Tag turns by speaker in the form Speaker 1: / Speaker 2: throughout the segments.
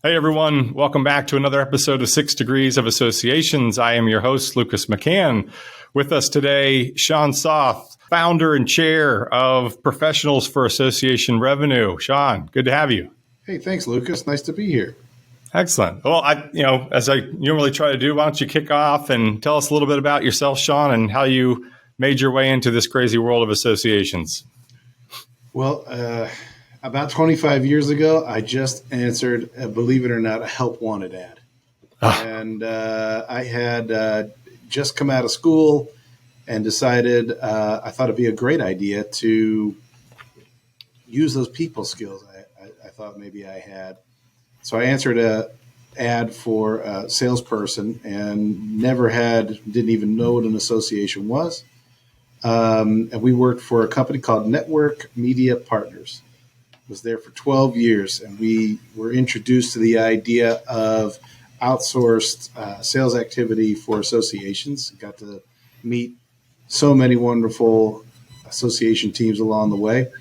Speaker 1: Hey, everyone. Welcome back to another episode of 6 Degrees of Associations. I am your host, Lucas McCann. With us today, Sean Soth, founder and chair of Professionals for Association Revenue. Sean, good to have you.
Speaker 2: Hey, thanks, Lucas. Nice to be here.
Speaker 1: Excellent. Well, as I normally try to do, why don't you kick off and tell us a little bit about yourself, Sean, and how you made your way into this crazy world of associations?
Speaker 2: Well, about 25 years ago, I just answered, believe it or not, a help wanted ad. And I had just come out of school and decided I thought it'd be a great idea to use those people skills I thought maybe I had. So I answered a ad for a salesperson and didn't even know what an association was. And we worked for a company called Network Media Partners. Was there for 12 years, and we were introduced to the idea of outsourced sales activity for associations. Got to meet so many wonderful association teams along the way.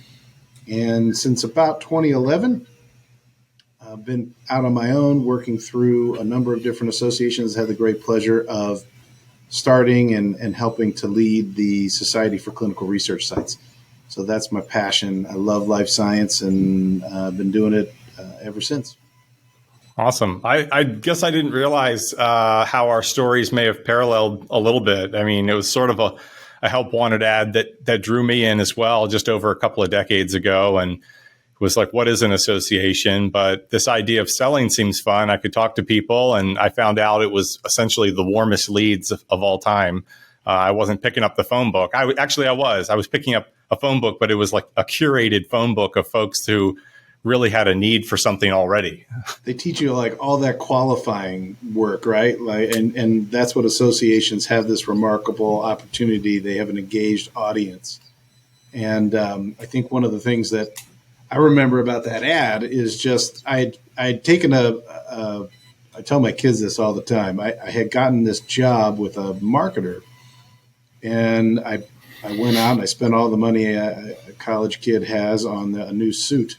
Speaker 2: And since about 2011, I've been out on my own, working through a number of different associations. Had the great pleasure of starting and helping to lead the Society for Clinical Research Sites. So that's my passion. I love life science, and I've been doing it ever since.
Speaker 1: Awesome. I guess I didn't realize how our stories may have paralleled a little bit. I mean, it was sort of a help wanted ad that drew me in as well, just over a couple of decades ago. And it was like, what is an association? But this idea of selling seems fun. I could talk to people, and I found out it was essentially the warmest leads of all time. I wasn't picking up the phone book. I was picking up a phone book, but it was like a curated phone book of folks who really had a need for something already.
Speaker 2: They teach you like all that qualifying work, right? And that's what associations have, this remarkable opportunity. They have an engaged audience. And I think one of the things that I remember about that ad is just I'd taken I tell my kids this all the time. I had gotten this job with a marketer, and I went out and I spent all the money a college kid has on a new suit.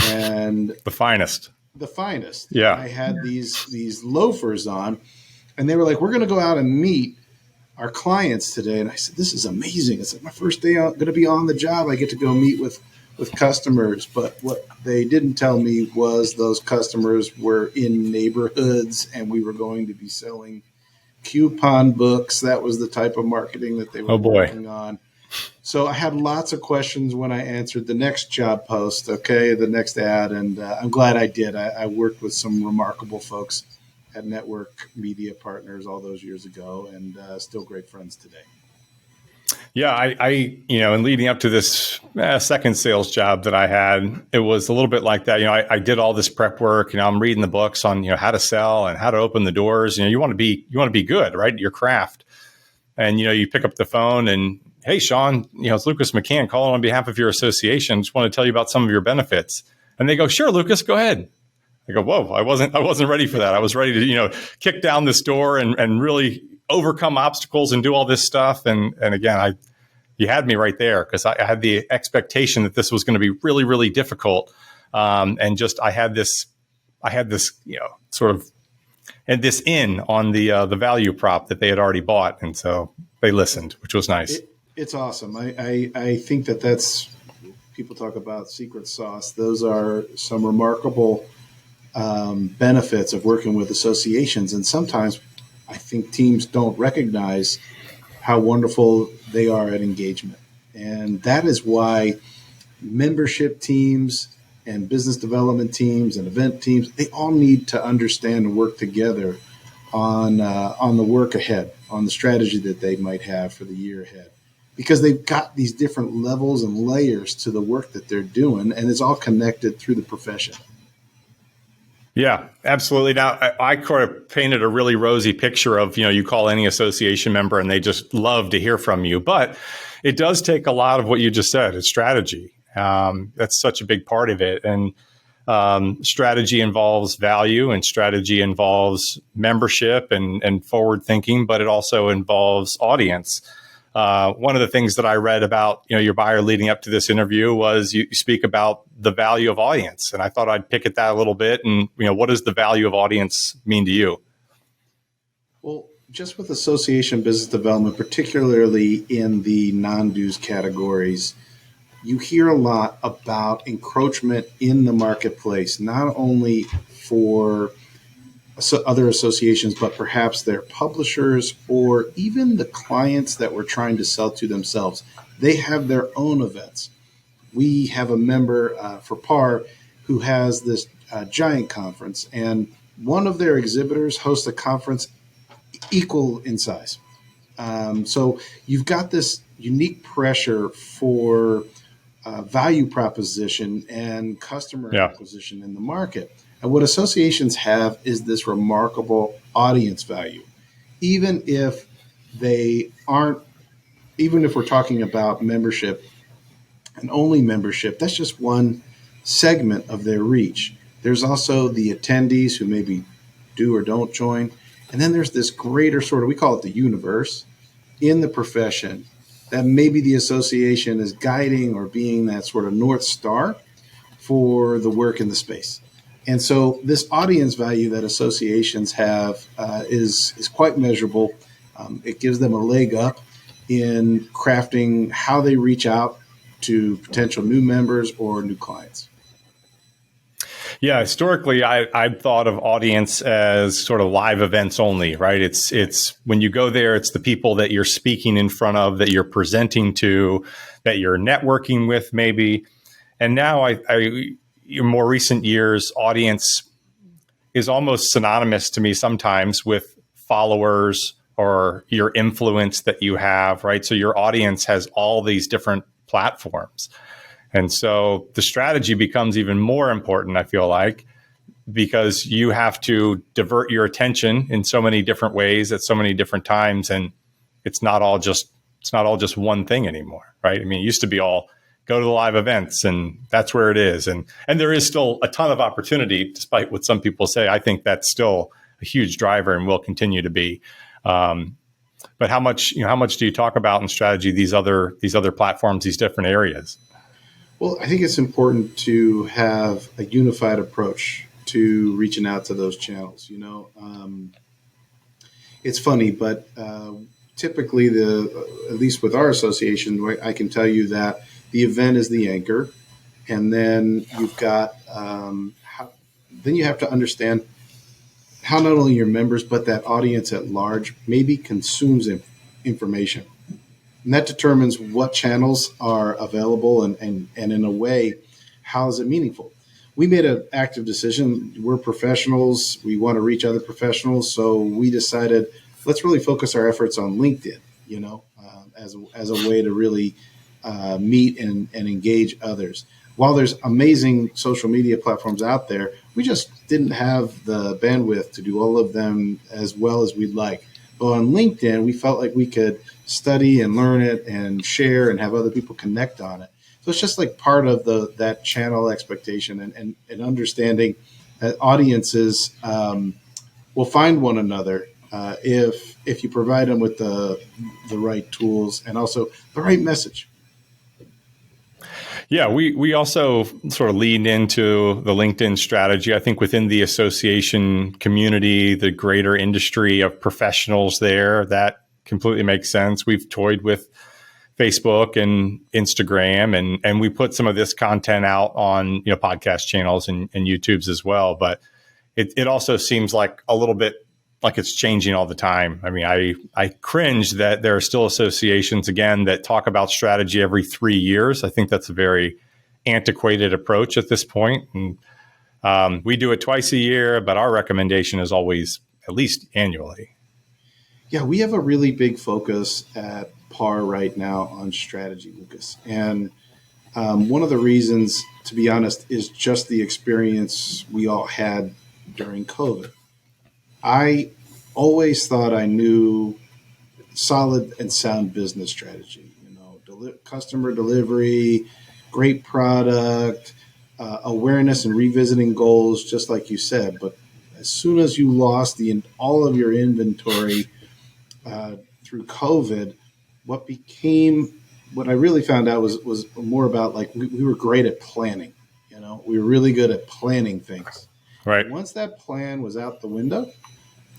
Speaker 2: And
Speaker 1: the finest.
Speaker 2: Yeah. I had these loafers on, and they were like, we're going to go out and meet our clients today. And I said, this is amazing. It's like my first day going to be on the job. I get to go meet with customers. But what they didn't tell me was those customers were in neighborhoods, and we were going to be selling coupon books. That was the type of marketing that they were working on. So I had lots of questions when I answered the next job post, the next ad, and I'm glad I did. I worked with some remarkable folks at Network Media Partners all those years ago, and still great friends today.
Speaker 1: Yeah, I in leading up to this second sales job that I had, it was a little bit like that. I did all this prep work. I'm reading the books on how to sell and how to open the doors. You want to be good, right? Your craft, and you pick up the phone and, hey, Sean, it's Lucas McCann calling on behalf of your association. Just want to tell you about some of your benefits. And they go, sure, Lucas, go ahead. I go, whoa, I wasn't ready for that. I was ready to kick down this door and really overcome obstacles and do all this stuff. And again, you had me right there, because I had the expectation that this was going to be really, really difficult. And just I had this sort of and this in on the value prop that they had already bought, and so they listened, which was nice.
Speaker 2: It's awesome. I think that's, people talk about secret sauce. Those are some remarkable benefits of working with associations, and sometimes I think teams don't recognize how wonderful they are at engagement. And that is why membership teams and business development teams and event teams, they all need to understand and work together on the work ahead, on the strategy that they might have for the year ahead. Because they've got these different levels and layers to the work that they're doing, and it's all connected through the profession.
Speaker 1: Yeah, absolutely. Now, I kind of painted a really rosy picture of, you call any association member and they just love to hear from you. But it does take a lot of what you just said. It's strategy. That's such a big part of it. And strategy involves value, and strategy involves membership and forward thinking, but it also involves audience. One of the things that I read about, your buyer leading up to this interview was you speak about the value of audience. And I thought I'd pick at that a little bit. And, what does the value of audience mean to you?
Speaker 2: Well, just with association business development, particularly in the non-dues categories, you hear a lot about encroachment in the marketplace, not only for other associations, but perhaps their publishers or even the clients that we're trying to sell to themselves. They have their own events. We have a member for PAR who has this giant conference, and one of their exhibitors hosts a conference equal in size. So you've got this unique pressure for value proposition and customer acquisition in the market. And what associations have is this remarkable audience value. Even if we're talking about membership and only membership, that's just one segment of their reach. There's also the attendees who maybe do or don't join. And then there's this greater sort of, we call it the universe in the profession that maybe the association is guiding or being that sort of North Star for the work in the space. And so this audience value that associations have is quite measurable. It gives them a leg up in crafting how they reach out to potential new members or new clients.
Speaker 1: Yeah, historically, I've thought of audience as sort of live events only, right? It's when you go there, it's the people that you're speaking in front of, that you're presenting to, that you're networking with, maybe. And now, in more recent years, audience is almost synonymous to me sometimes with followers or your influence that you have, right? So your audience has all these different platforms. And so the strategy becomes even more important, I feel like, because you have to divert your attention in so many different ways at so many different times. And it's not all just one thing anymore, right? I mean, it used to be all go to the live events and that's where it is. And there is still a ton of opportunity, despite what some people say. I think that's still a huge driver and will continue to be. But how much do you talk about in strategy these other platforms, these different areas?
Speaker 2: Well, I think it's important to have a unified approach to reaching out to those channels. It's funny, but typically, at least with our association, I can tell you that the event is the anchor, and then you've got then you have to understand how not only your members but that audience at large maybe consumes information. And that determines what channels are available and in a way, how is it meaningful? We made an active decision. We're professionals. We want to reach other professionals. So we decided, let's really focus our efforts on LinkedIn, as a way to really meet and engage others. While there's amazing social media platforms out there, we just didn't have the bandwidth to do all of them as well as we'd like. But on LinkedIn, we felt like we could study and learn it and share and have other people connect on it. So it's just like part of that channel expectation and understanding that audiences will find one another if you provide them with the right tools and also the right message.
Speaker 1: Yeah, we also sort of leaned into the LinkedIn strategy. I think within the association community, the greater industry of professionals there, that completely makes sense. We've toyed with Facebook and Instagram, and we put some of this content out on podcast channels and YouTubes as well. But it also seems like a little bit like it's changing all the time. I mean, I cringe that there are still associations, again, that talk about strategy every 3 years. I think that's a very antiquated approach at this point. And we do it twice a year, but our recommendation is always at least annually.
Speaker 2: Yeah, we have a really big focus at PAR right now on strategy, Lucas. And one of the reasons, to be honest, is just the experience we all had during COVID. I always thought I knew solid and sound business strategy, customer delivery, great product, awareness and revisiting goals, just like you said. But as soon as you lost all of your inventory through COVID, what I really found out was more about like we were great at planning. We were really good at planning things.
Speaker 1: Right.
Speaker 2: Once that plan was out the window,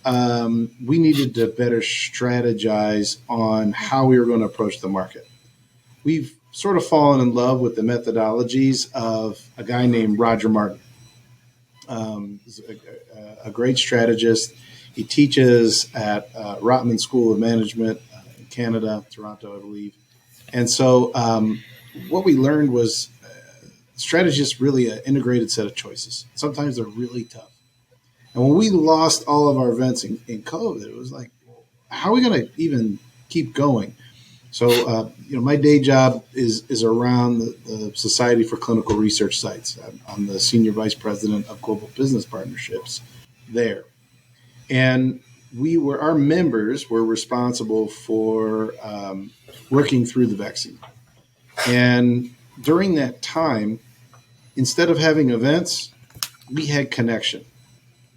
Speaker 2: we needed to better strategize on how we were going to approach the market. We've sort of fallen in love with the methodologies of a guy named Roger Martin. He's a great strategist. He teaches at Rotman School of Management in Canada, Toronto, I believe. And so what we learned was strategy is really an integrated set of choices. Sometimes they're really tough. And when we lost all of our events in COVID, it was like, how are we going to even keep going? So, my day job is around the Society for Clinical Research Sites. I'm the Senior Vice President of Global Business Partnerships there. And our members were responsible for working through the vaccine. And during that time, instead of having events, we had connection.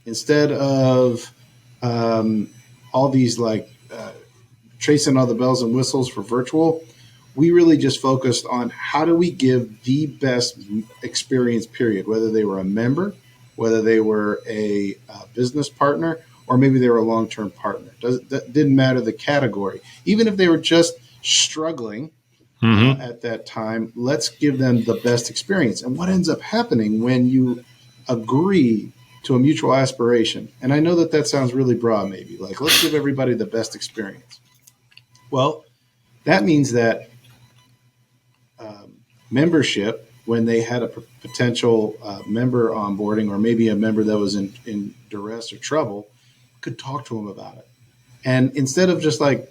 Speaker 2: Instead of all these tracing all the bells and whistles for virtual, we really just focused on how do we give the best experience, period, whether they were a member, whether they were a business partner, or maybe they were a long-term partner. That didn't matter the category. Even if they were just struggling at that time, let's give them the best experience. And what ends up happening when you agree to a mutual aspiration, and I know that sounds really broad, maybe, like let's give everybody the best experience. Well, that means that membership, when they had a potential member onboarding, or maybe a member that was in duress or trouble, could talk to them about it. And instead of just let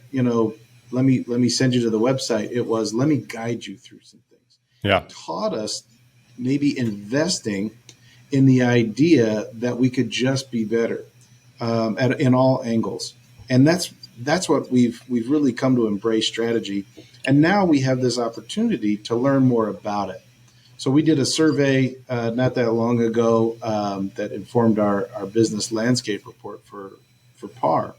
Speaker 2: me send you to the website, it was, let me guide you through some things.
Speaker 1: Yeah.
Speaker 2: It taught us maybe investing in the idea that we could just be better in all angles. And that's what we've really come to embrace strategy. And now we have this opportunity to learn more about it. So we did a survey not that long ago that informed our business landscape report for PAR.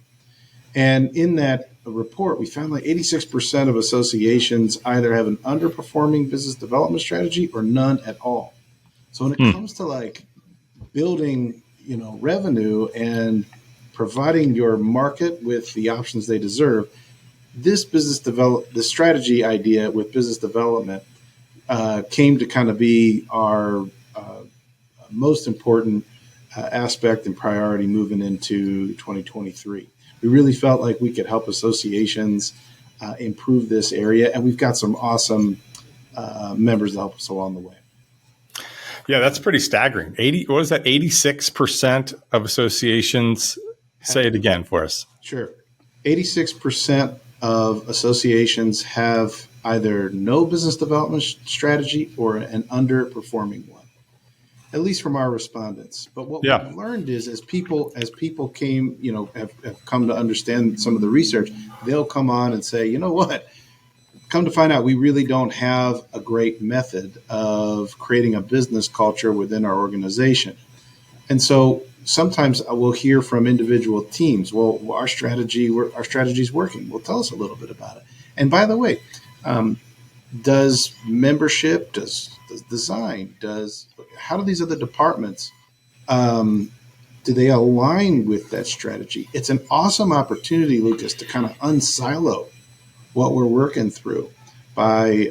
Speaker 2: And in that report, we found like 86% of associations either have an underperforming business development strategy or none at all. So when it comes to building, revenue and providing your market with the options they deserve, this strategy idea with business development came to kind of be our most important aspect and priority moving into 2023. We really felt like we could help associations improve this area, and we've got some awesome members to help us along the way.
Speaker 1: Yeah, that's pretty staggering. 86% of associations. Say it again for us.
Speaker 2: Sure. 86% of associations have either no business development strategy or an underperforming one, at least from our respondents. But what we've learned is as people came, have come to understand some of the research, they'll come on and say, you know what? Come to find out, we really don't have a great method of creating a business culture within our organization. And so sometimes I will hear from individual teams, well, our strategy is working. Well, tell us a little bit about it. And by the way, does membership, does design, how do these other departments, do they align with that strategy? It's an awesome opportunity, Lucas, to kind of unsilo what we're working through by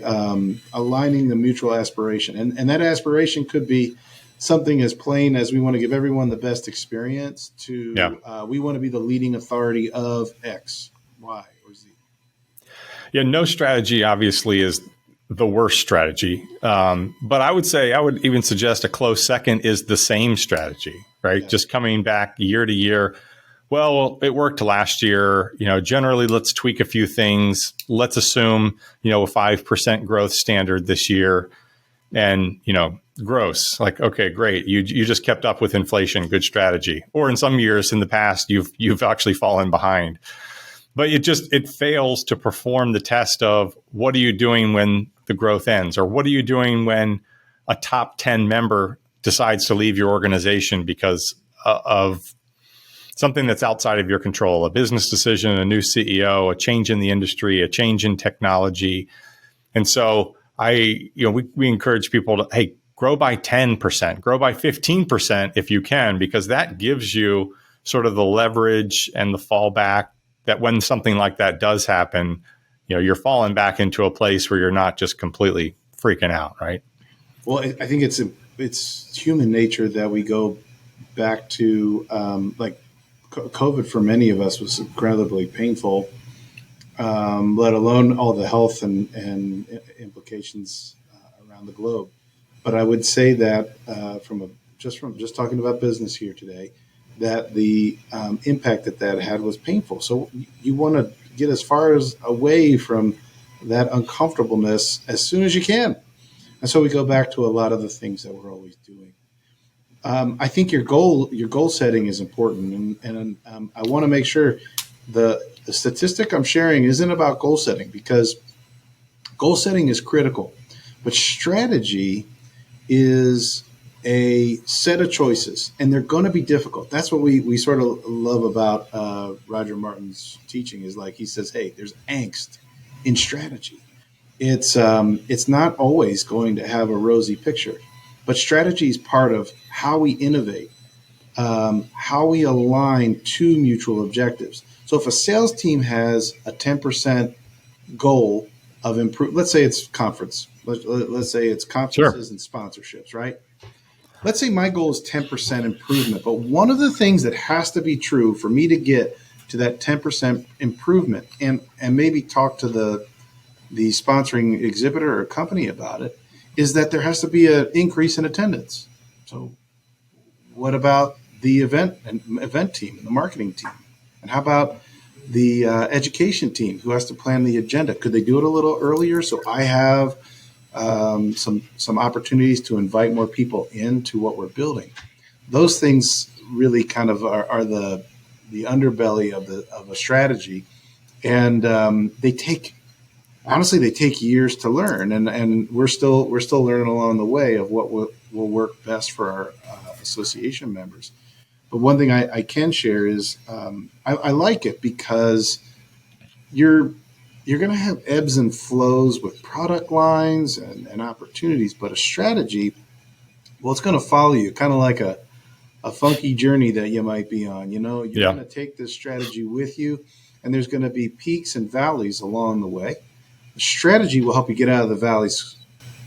Speaker 2: aligning the mutual aspiration. And that aspiration could be something as plain as we want to give everyone the best experience to we want to be the leading authority of X, Y, or Z.
Speaker 1: Yeah, no strategy obviously is the worst strategy. But I would even suggest a close second is the same strategy, right? Yeah. Just coming back year to year. Well, it worked last year. Generally, let's tweak a few things. Let's assume, a 5% growth standard this year. And, gross, okay, great. You just kept up with inflation. Good strategy. Or in some years in the past, you've actually fallen behind. But it fails to perform the test of what are you doing when the growth ends? Or what are you doing when a top 10 member decides to leave your organization because of something that's outside of your control, a business decision, a new CEO, a change in the industry, a change in technology. And so we encourage people to, hey, grow by 10%, grow by 15% if you can, because that gives you sort of the leverage and the fallback that when something like that does happen, you're falling back into a place where you're not just completely freaking out, right?
Speaker 2: Well, I think it's human nature that we go back to like COVID for many of us was incredibly painful, let alone all the health and implications around the globe. But I would say that from just talking about business here today, that the impact that had was painful. So you want to get as far as away from that uncomfortableness as soon as you can. And so we go back to a lot of the things that we're always doing. I think your goal setting is important, and I want to make sure the statistic I'm sharing isn't about goal setting, because goal setting is critical, but strategy is a set of choices, and they're going to be difficult. That's what we sort of love about Roger Martin's teaching, is like he says, hey, there's angst in strategy. It's not always going to have a rosy picture, but strategy is part of how we innovate, how we align two mutual objectives. So if a sales team has a 10% goal of improve, let's say it's conference, let's say it's conferences
Speaker 1: Sure.
Speaker 2: and sponsorships, right? Let's say my goal is 10% improvement, but one of the things that has to be true for me to get to that 10% improvement, and maybe talk to the sponsoring exhibitor or company about it, is that there has to be an increase in attendance. So what about the event team and the marketing team? And how about the education team who has to plan the agenda? Could they do it a little earlier so I have some opportunities to invite more people into what we're building? Those things really kind of are the underbelly of a strategy, and they take years to learn, and we're still learning along the way of what will work best for our association members. But one thing I can share is I like it because you're going to have ebbs and flows with product lines and opportunities, but a strategy, well, it's going to follow you, kind of like a funky journey that you might be on. You're going to take this strategy with you, and there's going to be peaks and valleys along the way. The strategy will help you get out of the valleys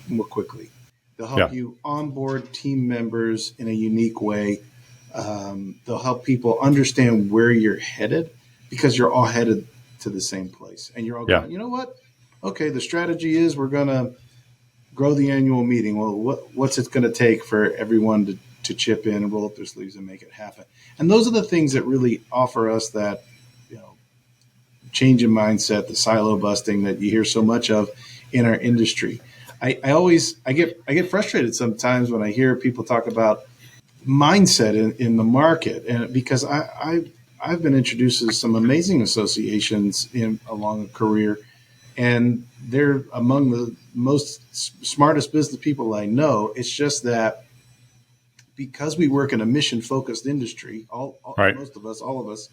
Speaker 2: more quickly. They'll help you onboard team members in a unique way. They'll help people understand where you're headed, because you're all headed to the same place. And you're all going, you know what? Okay, the strategy is we're going to grow the annual meeting. Well, what's it going to take for everyone to chip in and roll up their sleeves and make it happen? And those are the things that really offer us that change in mindset, the silo busting that you hear so much of in our industry. I get frustrated sometimes when I hear people talk about mindset in the market, and because I've been introduced to some amazing associations along a career, and they're among the most smartest business people I know. It's just that because we work in a mission focused industry, most of us, all of us,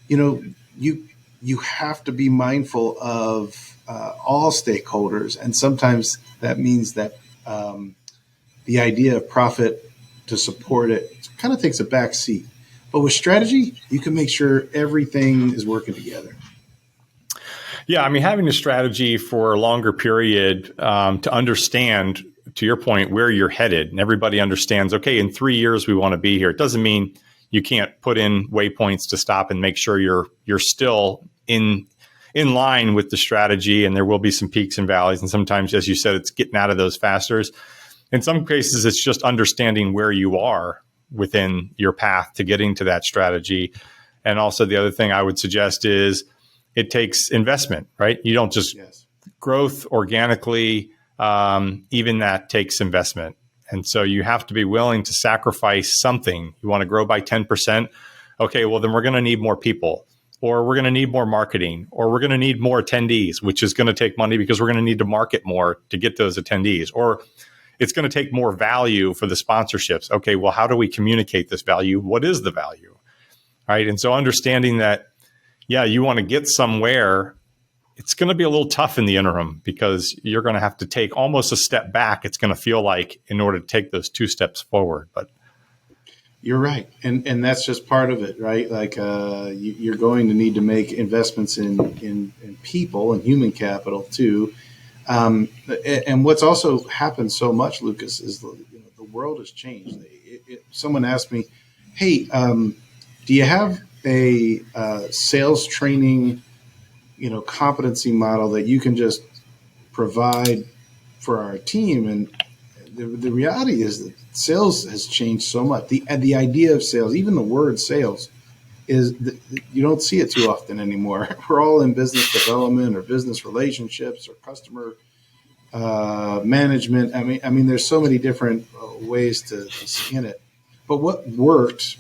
Speaker 2: you have to be mindful of all stakeholders, and sometimes that means that the idea of profit to support it kind of takes a back seat. But with strategy, you can make sure everything is working together.
Speaker 1: Yeah, I mean, having a strategy for a longer period to understand, to your point, where you're headed, and everybody understands, okay, in 3 years we want to be here. It doesn't mean you can't put in waypoints to stop and make sure you're still in line with the strategy, and there will be some peaks and valleys. And sometimes, as you said, it's getting out of those faster. In some cases, it's just understanding where you are within your path to getting to that strategy. And also the other thing I would suggest is it takes investment, right? You don't just growth organically, even that takes investment. And so you have to be willing to sacrifice something. You want to grow by 10%. Okay, well, then we're going to need more people, or we're going to need more marketing, or we're going to need more attendees, which is going to take money because we're going to need to market more to get those attendees. Or it's going to take more value for the sponsorships. Okay, well, how do we communicate this value? What is the value? Right. And so understanding that, yeah, you want to get somewhere, it's going to be a little tough in the interim because you're going to have to take almost a step back. It's going to feel like in order to take those 2 steps forward. But
Speaker 2: you're right. And that's just part of it, right? Like you're going to need to make investments in people and human capital too. And what's also happened so much, Lucas, is the world has changed. Someone asked me, hey, do you have a sales training, competency model that you can just provide for our team? And the reality is that sales has changed so much. The idea of sales, even the word sales, is that you don't see it too often anymore. We're all in business development or business relationships or customer management. I mean, there's so many different ways to skin it. But what worked?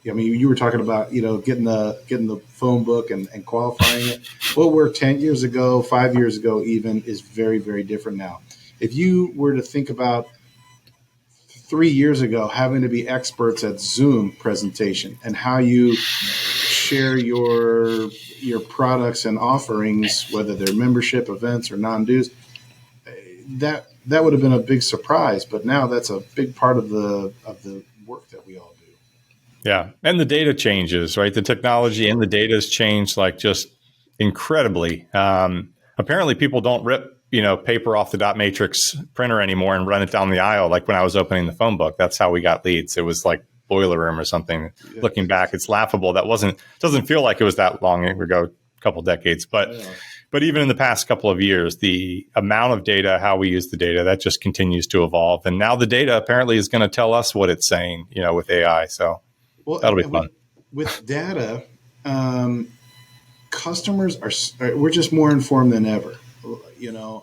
Speaker 2: I mean, you were talking about getting the phone book and qualifying it. What worked 10 years ago, 5 years ago, even is very, very different now. If you were to think about 3 years ago having to be experts at Zoom presentation and how you share your products and offerings, whether they're membership events or non-dues, that would have been a big surprise. But now that's a big part of the work that we all do.
Speaker 1: yeah, and the data changes, right? The technology and the data has changed like just incredibly. Apparently, people don't rip paper off the dot matrix printer anymore and run it down the aisle like when I was opening the phone book. That's how we got leads. It was like boiler room or something. Yeah. Looking back, it's laughable. Doesn't feel like it was that long ago, a couple decades. But even in the past couple of years, the amount of data, how we use the data, that just continues to evolve. And now the data apparently is going to tell us what it's saying, with AI. So that'll be fun.
Speaker 2: With data, customers we're just more informed than ever. The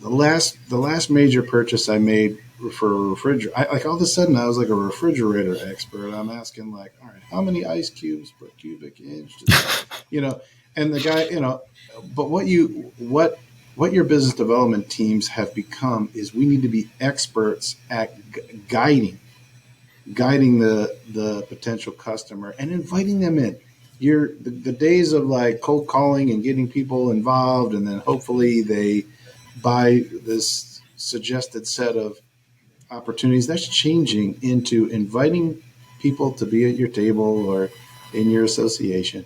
Speaker 2: last major purchase I made for a refrigerator, like all of a sudden I was like a refrigerator expert. I'm asking like, all right, how many ice cubes per cubic inch? And the guy, but what your business development teams have become is we need to be experts at guiding the potential customer and inviting them in. The days of like cold calling and getting people involved and then hopefully they buy this suggested set of opportunities, that's changing into inviting people to be at your table or in your association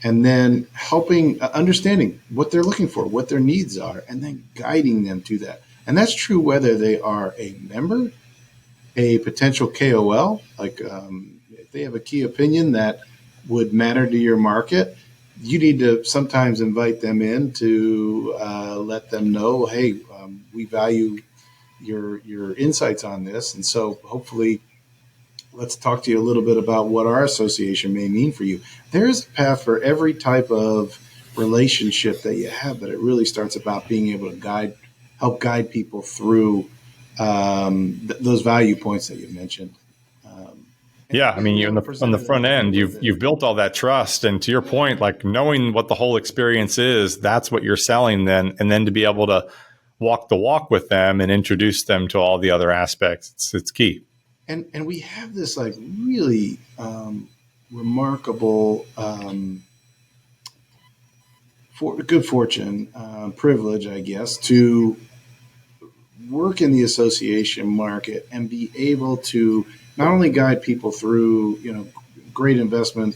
Speaker 2: and then helping understanding what they're looking for, what their needs are, and then guiding them to that. And that's true whether they are a member, a potential KOL, like if they have a key opinion that would matter to your market, you need to sometimes invite them in to let them know, hey, we value your insights on this. And so hopefully let's talk to you a little bit about what our association may mean for you. There's a path for every type of relationship that you have, but it really starts about being able to help guide people through those value points that you mentioned.
Speaker 1: Yeah, I mean, on the front end, you've built all that trust, and to your point, like knowing what the whole experience is, that's what you're selling then, and then to be able to walk the walk with them and introduce them to all the other aspects, it's key.
Speaker 2: And we have this like really remarkable good fortune, privilege, I guess, to work in the association market and be able to not only guide people through, great investment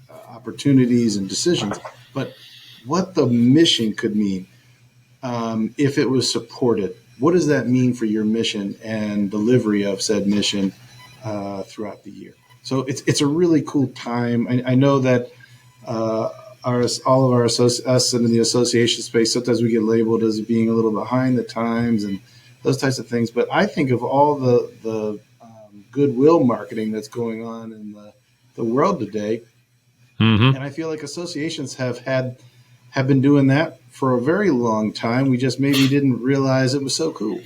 Speaker 2: opportunities and decisions, but what the mission could mean if it was supported. What does that mean for your mission and delivery of said mission throughout the year? So it's a really cool time. I know that all of us in the association space, sometimes we get labeled as being a little behind the times and those types of things. But I think of all the goodwill marketing that's going on in the world today, and I feel like associations have been doing that for a very long time. We just maybe didn't realize it was so cool.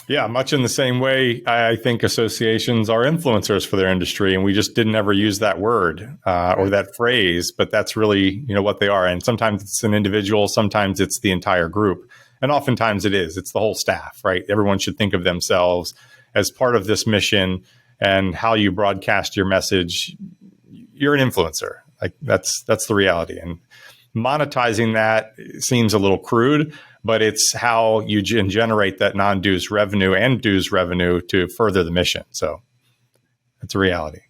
Speaker 1: Yeah, much in the same way, I think associations are influencers for their industry, and we just didn't ever use that word or that phrase, but that's really what they are. And sometimes it's an individual, sometimes it's the entire group. And oftentimes it is. It's the whole staff, right? Everyone should think of themselves as part of this mission, and how you broadcast your message. You're an influencer. Like that's the reality. And monetizing that seems a little crude, but it's how you generate that non-dues revenue and dues revenue to further the mission. So it's a reality.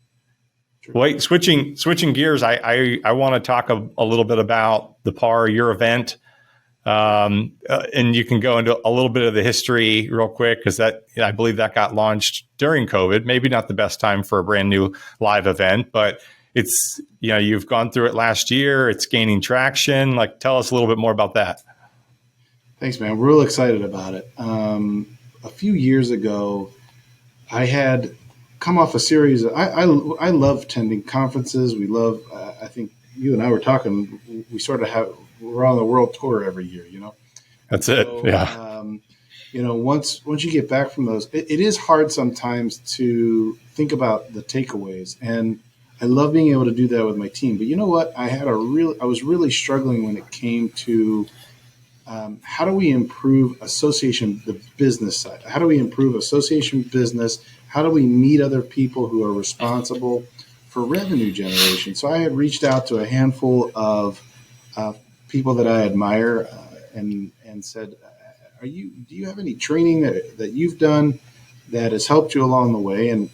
Speaker 1: Wait, switching gears, I want to talk a little bit about the PAR, your event. And you can go into a little bit of the history real quick, because I believe that got launched during COVID. Maybe not the best time for a brand new live event, but it's, you've gone through it last year. It's gaining traction. Like, tell us a little bit more about that.
Speaker 2: Thanks, man. We're real excited about it. A few years ago, I had come off a series of, I love attending conferences. We love, I think you and I were talking, we sort of we're on the world tour every year,
Speaker 1: That's it. Yeah.
Speaker 2: Once you get back from those, it is hard sometimes to think about the takeaways, and I love being able to do that with my team. But you know what? I was really struggling when it came to how do we improve association, the business side? How do we improve association business? How do we meet other people who are responsible for revenue generation? So I had reached out to a handful of people that I admire and said, do you have any training that you've done that has helped you along the way? And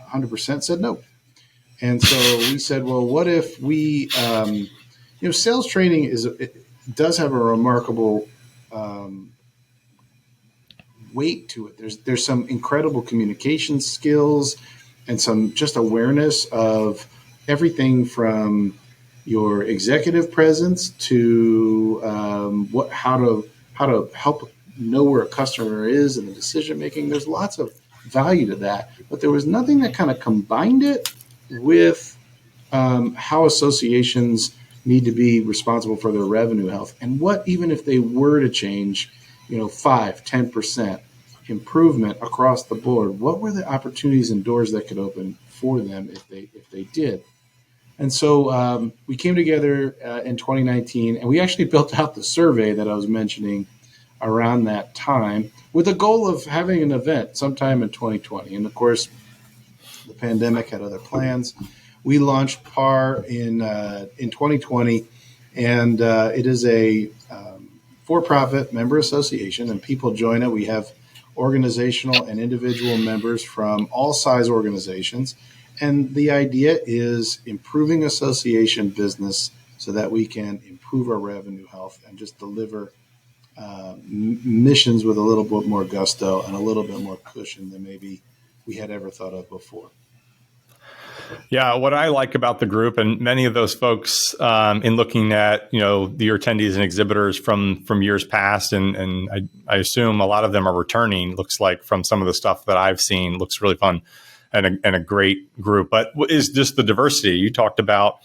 Speaker 2: 100% said no. And so we said, well, what if we, sales training does have a remarkable weight to it. There's some incredible communication skills and some just awareness of everything from your executive presence to how to help know where a customer is and the decision making. There's lots of value to that, but there was nothing that kind of combined it with how associations need to be responsible for their revenue health, and what even if they were to change, 5-10% improvement across the board, what were the opportunities and doors that could open for them if they did? And so we came together in 2019, and we actually built out the survey that I was mentioning around that time, with the goal of having an event sometime in 2020. And of course, the pandemic had other plans. We launched PAR in 2020, and it is a for-profit member association, and people join it. We have organizational and individual members from all size organizations. And the idea is improving association business so that we can improve our revenue health and just deliver missions with a little bit more gusto and a little bit more cushion than maybe we had ever thought of before.
Speaker 1: Yeah, what I like about the group, and many of those folks, in looking at your attendees and exhibitors from years past, and I assume a lot of them are returning. Looks like from some of the stuff that I've seen, looks really fun and a great group. But what is just the diversity? You talked about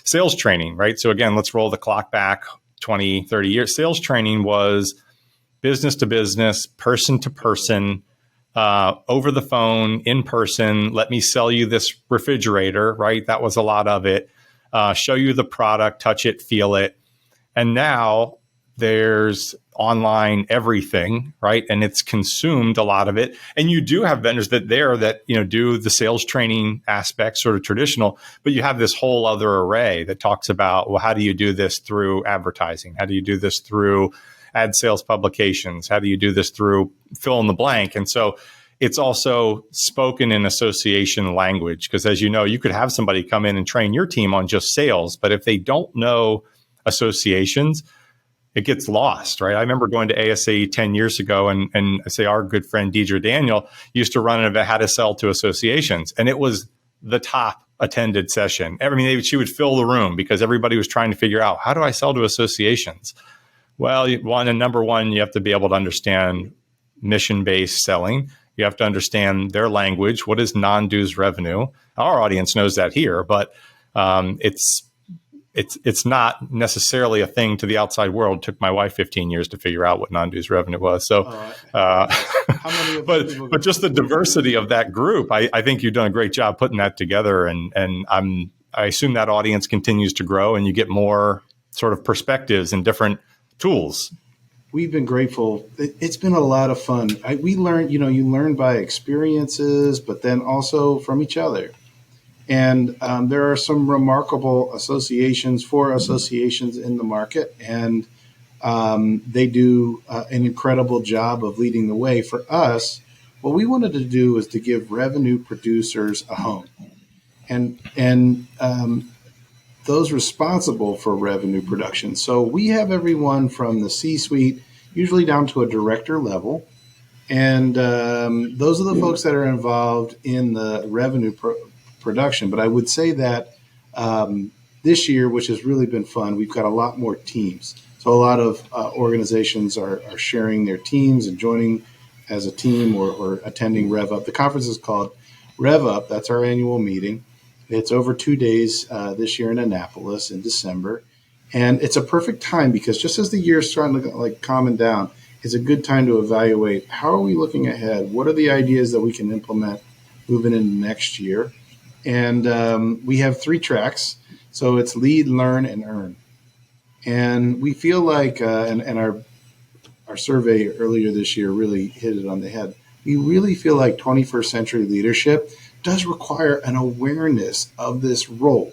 Speaker 1: sales training, right? So again, let's roll the clock back 20, 30 years. Sales training was business to business, person to person. Over the phone, in person, let me sell you this refrigerator, right? That was a lot of it. Show you the product, touch it, feel it. And now there's online everything, right? And it's consumed a lot of it. And you do have vendors that do the sales training aspect, sort of traditional, but you have this whole other array that talks about, well, how do you do this through advertising? How do you do this through ad sales publications? How do you do this through fill in the blank? And so it's also spoken in association language, because as you know, you could have somebody come in and train your team on just sales, but if they don't know associations, it gets lost, right? I remember going to ASA 10 years ago, and I say our good friend Deidre Daniel used to run an event, how to sell to associations, and it was the top attended session. I mean, she would fill the room because everybody was trying to figure out, how do I sell to associations? Well, number one, you have to be able to understand mission-based selling. You have to understand their language. What is non-dues revenue? Our audience knows that here, but it's not necessarily a thing to the outside world. It took my wife 15 years to figure out what non-dues revenue was. So, but just the diversity of that group, I think you've done a great job putting that together, and I assume that audience continues to grow, and you get more sort of perspectives and different tools.
Speaker 2: we've been grateful. It's been a lot of fun. We learn, you learn by experiences, but then also from each other. And there are some remarkable associations in the market, and they do an incredible job of leading the way. For us, what we wanted to do was to give revenue producers a home, and those responsible for revenue production. So we have everyone from the C-suite, usually down to a director level, and those are the folks that are involved in the revenue production. But I would say that this year, which has really been fun, we've got a lot more teams. So a lot of organizations are sharing their teams and joining as a team or attending Rev Up. The conference is called Rev Up. That's our annual meeting. It's over 2 days this year in Annapolis in December. And it's a perfect time because just as the year is starting to calm down, it's a good time to evaluate how are we looking ahead? What are the ideas that we can implement moving into next year? And we have 3 tracks. So it's lead, learn, and earn. And we feel like, and our survey earlier this year really hit it on the head. We really feel like 21st century leadership does require an awareness of this role.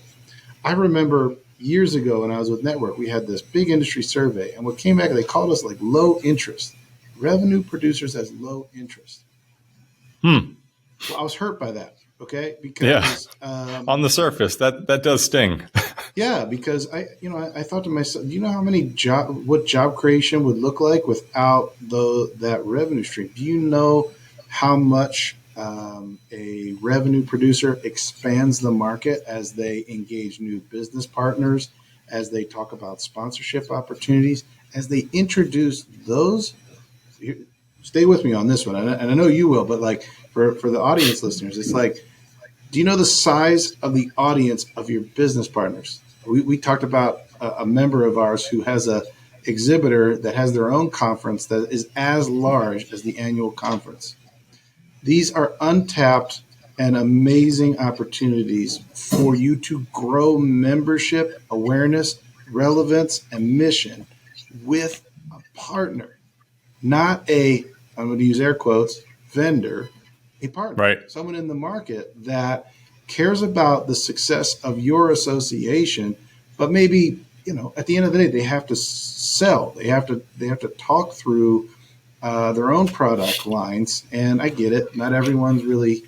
Speaker 2: I remember years ago when I was with Network, we had this big industry survey, and what came back, they called us like low interest. Revenue producers as low interest. Well, I was hurt by that. Okay, because
Speaker 1: on the surface, that does sting.
Speaker 2: Yeah, because I thought to myself, do you know how many what job creation would look like without that revenue stream? Do you know how much a revenue producer expands the market as they engage new business partners, as they talk about sponsorship opportunities, as they introduce those? Stay with me on this one, and I know you will, but like for the audience listeners, it's like, do you know the size of the audience of your business partners? We talked about a member of ours who has a exhibitor that has their own conference that is as large as the annual conference. These are untapped and amazing opportunities for you to grow membership, awareness, relevance, and mission with a partner, not I'm going to use air quotes, vendor, a partner,
Speaker 1: right?
Speaker 2: Someone in the market that cares about the success of your association, but maybe, at the end of the day, they have to sell. They have to talk through their own product lines. And I get it. Not everyone's really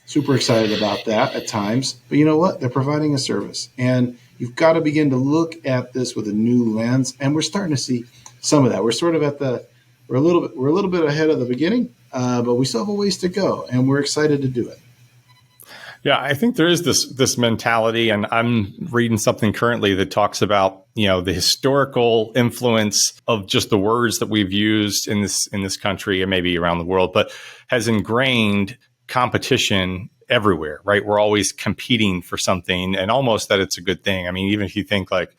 Speaker 2: super excited about that at times. But you know what? They're providing a service. And you've got to begin to look at this with a new lens. And we're starting to see some of that. We're sort of we're a little bit ahead of the beginning, but we still have a ways to go. And we're excited to do it.
Speaker 1: Yeah, I think there is this mentality, and I'm reading something currently that talks about the historical influence of just the words that we've used in this country and maybe around the world, but has ingrained competition everywhere. Right? We're always competing for something, and almost that it's a good thing. I mean, even if you think like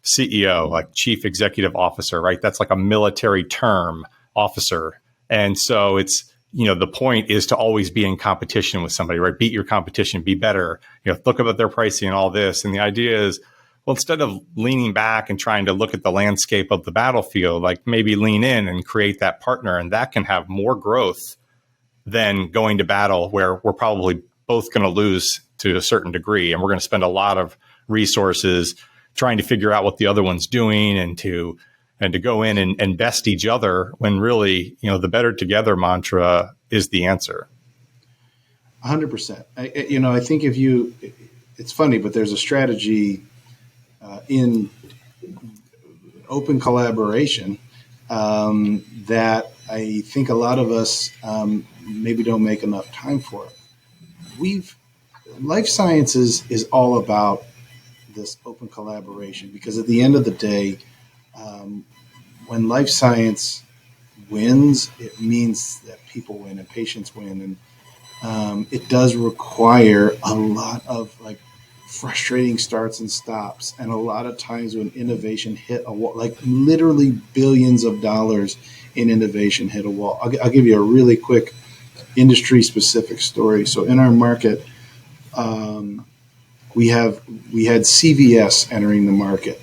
Speaker 1: CEO, like Chief Executive Officer, right? That's like a military term, officer, and so it's. The point is to always be in competition with somebody, right? Beat your competition, be better, look about their pricing and all this. And the idea is, well, instead of leaning back and trying to look at the landscape of the battlefield, like maybe lean in and create that partner. And that can have more growth than going to battle where we're probably both going to lose to a certain degree. And we're going to spend a lot of resources trying to figure out what the other one's doing and to go in and best each other when really, the better together mantra is the answer.
Speaker 2: 100%. I think it's funny, but there's a strategy in open collaboration that I think a lot of us maybe don't make enough time for. Life sciences is all about this open collaboration because at the end of the day, when life science wins, it means that people win and patients win. And it does require a lot of frustrating starts and stops. And a lot of times when innovation hit a wall, like literally billions of dollars in innovation hit a wall. I'll give you a really quick industry specific story. So in our market, we had CVS entering the market,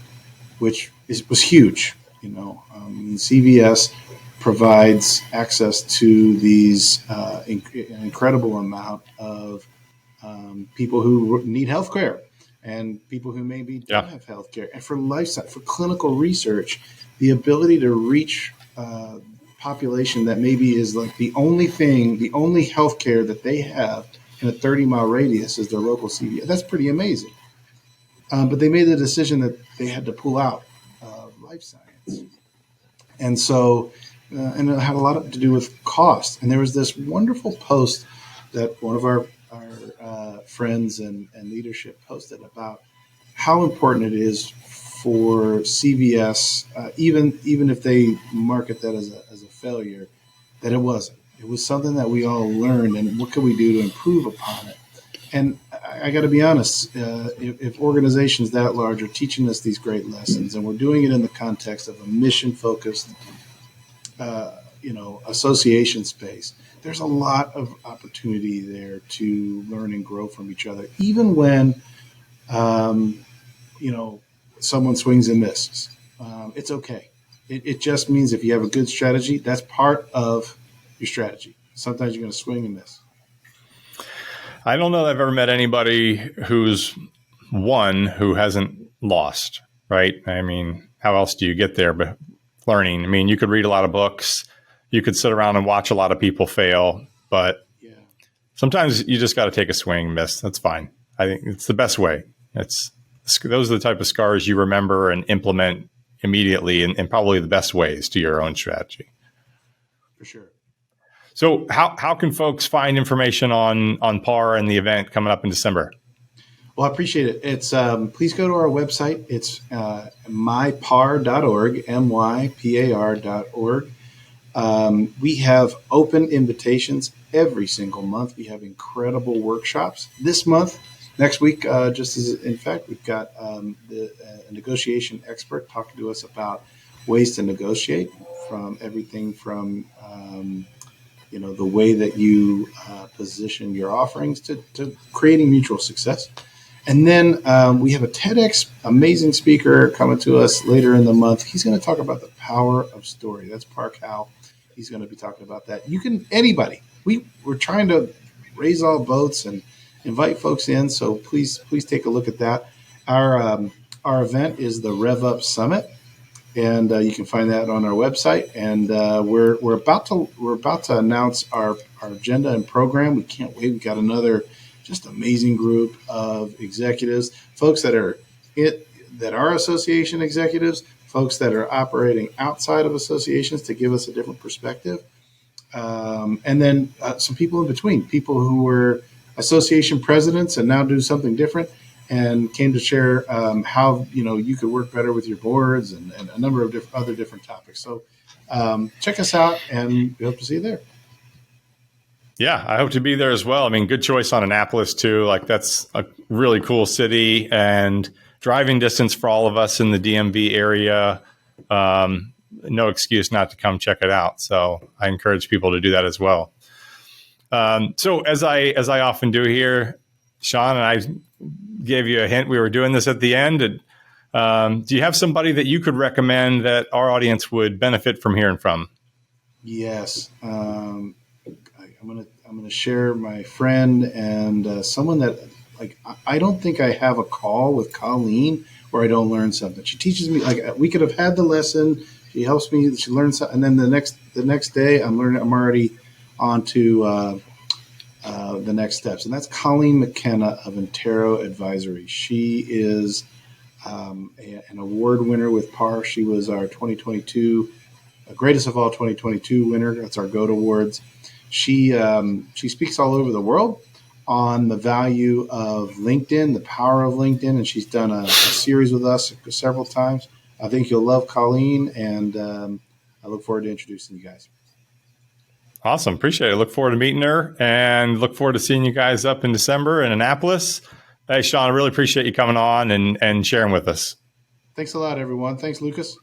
Speaker 2: which was huge. CVS provides access to these an incredible amount of people who need health care and people who maybe don't have health care. And for life science, for clinical research, the ability to reach population that maybe is like the only health care that they have in a 30-mile radius is their local CVS. That's pretty amazing. But they made the decision that they had to pull out life science. And so, and it had a lot to do with cost. And there was this wonderful post that one of our friends and leadership posted about how important it is for CVS, even if they market that as a failure, that it wasn't. It was something that we all learned, and what could we do to improve upon it? And I got to be honest, if organizations that large are teaching us these great lessons, and we're doing it in the context of a mission-focused, association space, there's a lot of opportunity there to learn and grow from each other, even when, someone swings and misses. It's okay. It just means if you have a good strategy, that's part of your strategy. Sometimes you're going to swing and miss.
Speaker 1: I don't know that I've ever met anybody who's won who hasn't lost, right? I mean, how else do you get there but learning? I mean, you could read a lot of books. You could sit around and watch a lot of people fail, but sometimes you just got to take a swing and miss. That's fine. I think it's the best way. Those are the type of scars you remember and implement immediately and probably the best ways to your own strategy.
Speaker 2: For sure.
Speaker 1: So how can folks find information on PAR and the event coming up in December?
Speaker 2: Well, I appreciate it. It's please go to our website. It's mypar.org, mypar.org. We have open invitations every single month. We have incredible workshops. This month, next week, we've got a negotiation expert talking to us about ways to negotiate, from everything from the way that you position your offerings to creating mutual success. And then we have a TEDx amazing speaker coming to us later in the month. He's going to talk about the power of story. That's Park Howell. He's going to be talking about that. Anybody. We're trying to raise all boats and invite folks in. So please take a look at that. Our event is the Rev Up Summit. And you can find that on our website. And we're about to announce our agenda and program. We can't wait. We got another just amazing group of executives, folks that are association executives, folks that are operating outside of associations to give us a different perspective, and then some people in between, people who were association presidents and now do something different, and came to share how you could work better with your boards and a number of other different topics. So check us out, and we hope to see you there.
Speaker 1: Yeah, I hope to be there as well. I mean, good choice on Annapolis too. Like, that's a really cool city and driving distance for all of us in the DMV area. No excuse not to come check it out. So I encourage people to do that as well. So as I often do here, Sean, and I gave you a hint, we were doing this at the end. Do you have somebody that you could recommend that our audience would benefit from hearing from?
Speaker 2: Yes. I'm gonna share my friend and someone that, like, I don't think I have a call with Colleen where I don't learn something. She teaches me, like, we could have had the lesson. She helps me. She learns something, and then the next day I'm learning. I'm already on to the next steps, and that's Colleen McKenna of Intero Advisory. She is an award winner with PAR. She was our 2022 Greatest of All 2022 winner. That's our GOAT Awards. She speaks all over the world on the value of LinkedIn, the power of LinkedIn, and she's done a series with us several times. I think you'll love Colleen, and I look forward to introducing you guys.
Speaker 1: Awesome. Appreciate it. Look forward to meeting her, and look forward to seeing you guys up in December in Annapolis. Hey, Sean, I really appreciate you coming on and sharing with us.
Speaker 2: Thanks a lot, everyone. Thanks, Lucas.